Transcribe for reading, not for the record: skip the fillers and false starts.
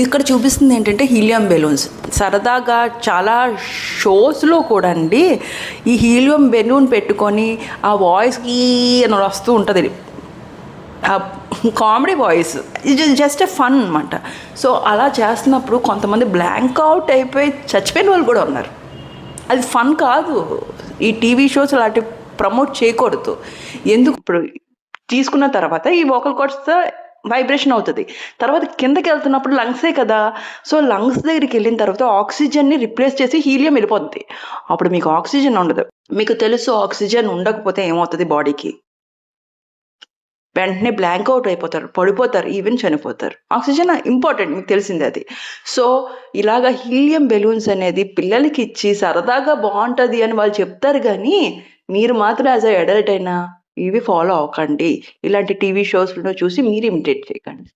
ఇక్కడ చూపిస్తుంది ఏంటంటే హీలియం బెలూన్స్. సరదాగా చాలా షోస్లో కూడా అండి ఈ హీలియం బెలూన్ పెట్టుకొని ఆ వాయిస్కి అని వస్తూ ఉంటుంది, కామెడీ వాయిస్. ఇది జస్ట్ ఎ ఫన్ అనమాట. సో అలా చేస్తున్నప్పుడు కొంతమంది బ్లాంక్ అవుట్ అయిపోయి చచ్చిపోయిన వాళ్ళు కూడా ఉన్నారు. అది ఫన్ కాదు. ఈ టీవీ షోస్ అలాంటి ప్రమోట్ చేయకూడదు. ఎందుకు, ఇప్పుడు తీసుకున్న తర్వాత ఈ వోకల్ కార్డ్స్తో వైబ్రేషన్ అవుతుంది, తర్వాత కిందకి వెళ్తున్నప్పుడు లంగ్సే కదా. సో లంగ్స్ దగ్గరికి వెళ్ళిన తర్వాత ఆక్సిజన్ని రిప్లేస్ చేసి హీలియం వెళ్ళిపోద్ది. అప్పుడు మీకు ఆక్సిజన్ ఉండదు. మీకు తెలుసు ఆక్సిజన్ ఉండకపోతే ఏమవుతుంది బాడీకి, వెంటనే బ్లాంక్ అవుట్ అయిపోతారు, పడిపోతారు, ఈవెన్ చనిపోతారు. ఆక్సిజన్ ఇంపార్టెంట్, మీకు తెలిసింది అది. సో ఇలాగ హీలియం బెలూన్స్ అనేది పిల్లలకి ఇచ్చి సరదాగా బాగుంటుంది అని వాళ్ళు చెప్తారు, కానీ మీరు మాత్రం యాజ్ అ అడల్ట్ అయినా ఇవి ఫాలో అవ్వకండి. ఇలాంటి టీవీ షోస్లో చూసి మీరు ఇమిటేట్ చేయకండి.